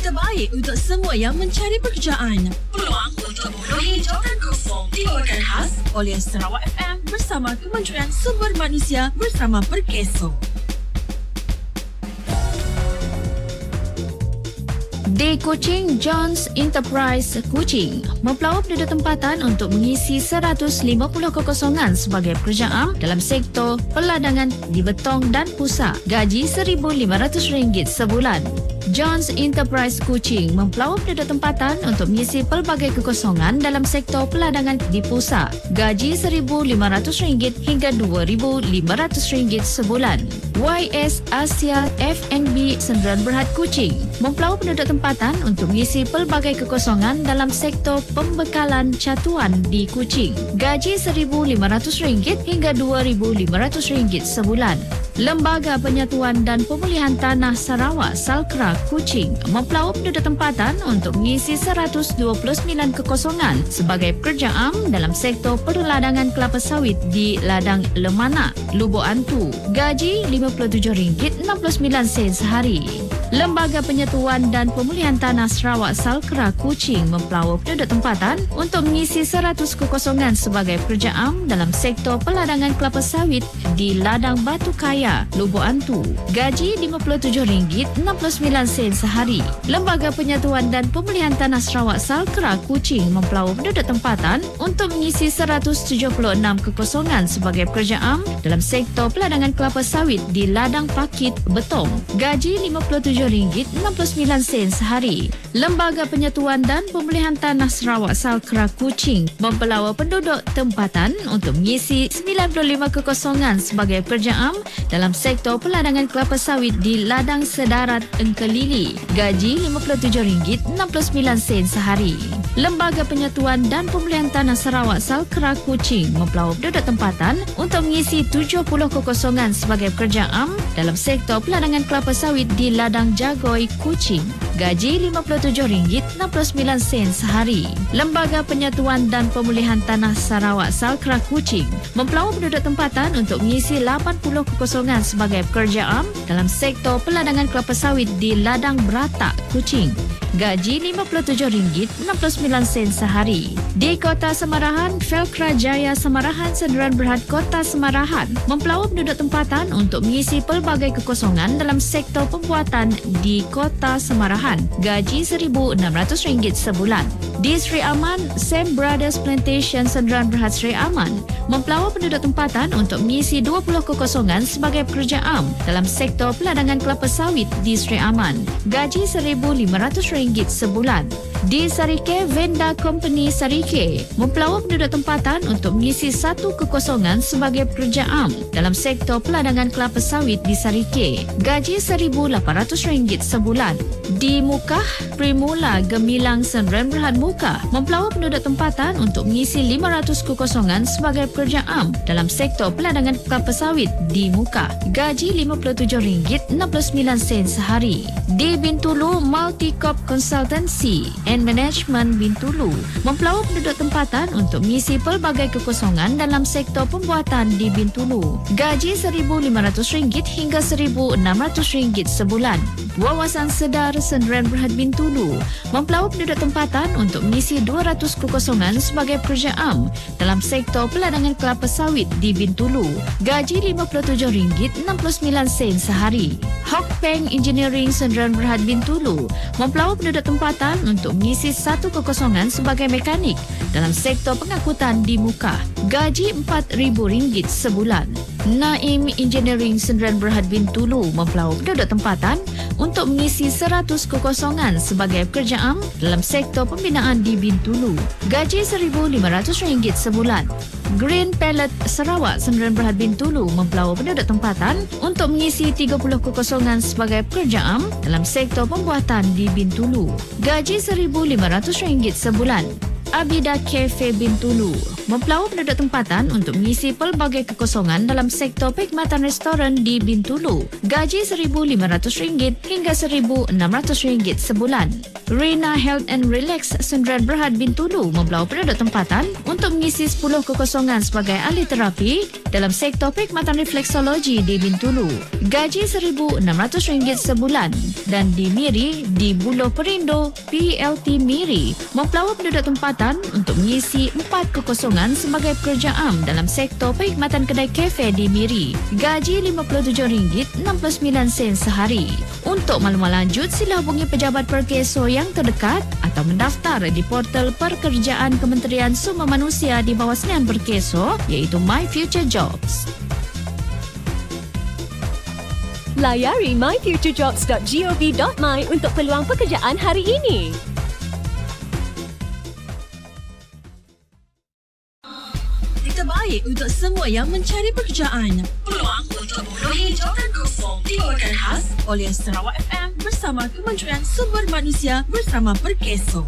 Terbaik untuk semua yang mencari pekerjaan. Peluang untuk memenuhi jawatan kosong dibawakan khas oleh Sarawak FM bersama Kementerian Sumber Manusia bersama Perkeso. Di Kuching, Johns Enterprise Kuching mempelawak penduduk tempatan untuk mengisi 150 kekosongan sebagai pekerja am dalam sektor peladangan di Betong dan Pusak. Gaji RM1,500 sebulan. Johns Enterprise Kuching mempelawak penduduk tempatan untuk mengisi pelbagai kekosongan dalam sektor peladangan di Pusak. Gaji RM1,500 hingga RM2,500 sebulan. YS Asia F&B Sdn Bhd Kuching mempelawak penduduk tempatan untuk mengisi pelbagai kekosongan dalam sektor pembekalan catuan di Kuching. Gaji RM1,500 hingga RM2,500 sebulan. Lembaga Penyatuan dan Pemulihan Tanah Sarawak Salkra Kuching mempelawak penduduk tempatan untuk mengisi 129 kekosongan sebagai pekerja am dalam sektor perladangan kelapa sawit di Ladang Lemana, Lubuk Antu. Gaji RM57.69 sehari. Lembaga Penyatuan dan Pemulihan Tanah Sarawak Salkra Kuching mempelawak penduduk tempatan untuk mengisi 100 kekosongan sebagai pekerja am dalam sektor peladangan kelapa sawit di Ladang Batu Kaya, Lubuk Antu. Gaji RM57.69 sehari. Lembaga Penyatuan dan Pemulihan Tanah Sarawak Salkra Kuching mempelawak penduduk tempatan untuk mengisi 176 kekosongan sebagai pekerja am dalam sektor peladangan kelapa sawit di Ladang Pakit, Betong. Gaji RM57.69 sehari. Lembaga Penyatuan dan Pemulihan Tanah Sarawak Salkra Kuching mempelawak penduduk tempatan untuk mengisi 95 kekosongan sebagai pekerja am dalam sektor peladangan kelapa sawit di Ladang Sedarat Engkelili. Gaji RM57.69 sehari. Lembaga Penyatuan dan Pemulihan Tanah Sarawak Salkra Kuching mempelawak penduduk tempatan untuk mengisi 70 kekosongan sebagai pekerja am dalam sektor peladangan kelapa sawit di Ladang Jagoi, Kuching. Gaji RM50.69 sehari. Lembaga Penyatuan dan Pemulihan Tanah Sarawak Salkra Kuching mempelawak penduduk tempatan untuk mengisi 80 kekosongan sebagai pekerja am dalam sektor peladangan kelapa sawit di Ladang Beratak, Kuching. Gaji RM57.69 sehari. Di Kota Semarahan, Felkra Jaya Semarahan Sdn Bhd Kota Semarahan mempelawak penduduk tempatan untuk mengisi pelbagai kekosongan dalam sektor pembuatan di Kota Semarahan. Gaji RM1,600 sebulan. Di Sri Aman, Sam Brothers Plantation Sdn Bhd Sri Aman mempelawak penduduk tempatan untuk mengisi 20 kekosongan sebagai pekerja am dalam sektor peladangan kelapa sawit di Sri Aman. Gaji RM1,500 sebulan. Di Sarike, Venda Company Sarike mempelawak penduduk tempatan untuk mengisi satu kekosongan sebagai pekerja am dalam sektor peladangan kelapa sawit di Sarike. Gaji RM1,800 sebulan. Di Mukah, Primula Gemilang Sdn Bhd Mukah mempelawak penduduk tempatan untuk mengisi 500 kekosongan sebagai pekerja am dalam sektor peladangan kelapa sawit di Mukah. Gaji RM57.69 sehari. Di Bintulu, Multicorp Consultancy and Management Bintulu mempelawak penduduk tempatan untuk mengisi pelbagai kekosongan dalam sektor pembuatan di Bintulu. Gaji RM1,500 hingga RM1,600 sebulan. Wawasan Sedar Sdn Bhd Bintulu mempelawak penduduk tempatan untuk mengisi 200 kekosongan sebagai pekerja am dalam sektor peladangan kelapa sawit di Bintulu. Gaji RM57.69 sehari. Hock Peng Engineering Sdn Bhd Bintulu mempelawak penduduk tempatan untuk mengisi satu kekosongan sebagai mekanik dalam sektor pengangkutan di Mukah. Gaji RM4,000 sebulan. Naim Engineering Sdn Bhd Bintulu mempelawak penduduk tempatan untuk mengisi 100 kekosongan sebagai pekerja am dalam sektor pembinaan di Bintulu. Gaji RM1,500 sebulan. Green Pellet Sarawak Sdn Bhd Bintulu mempelawak penduduk tempatan untuk mengisi 30 kekosongan sebagai pekerja am dalam sektor pembuatan di Bintulu. Gaji RM1,500 sebulan. Abida Cafe Bintulu mempelau penduduk tempatan untuk mengisi pelbagai kekosongan dalam sektor perkhidmatan restoran di Bintulu. Gaji RM1,500 hingga RM1,600 sebulan. Rina Health and Relax Sundaran Berhad Bintulu mempelau penduduk tempatan untuk mengisi 10 kekosongan sebagai ahli terapi dalam sektor perkhidmatan refleksologi di Bintulu. Gaji RM1,600 sebulan. Dan di Miri, di Buloh Perindo, PLT Miri mempelau penduduk tempatan untuk mengisi 4 kekosongan sebagai pekerja am dalam sektor perkhidmatan kedai kafe di Miri. Gaji RM57.69 sehari. Untuk maklumat lanjut, sila hubungi pejabat Perkeso yang terdekat atau mendaftar di portal pekerjaan Kementerian Sumber Manusia di bawah Sdn Perkeso iaitu My Future Jobs. Layari myfuturejobs.gov.my untuk peluang pekerjaan hari ini. Terbaik untuk semua yang mencari pekerjaan. Peluang untuk memenuhi jawatan kosong dibawakan khas oleh Sarawak FM bersama Kementerian Sumber Manusia bersama Perkeso.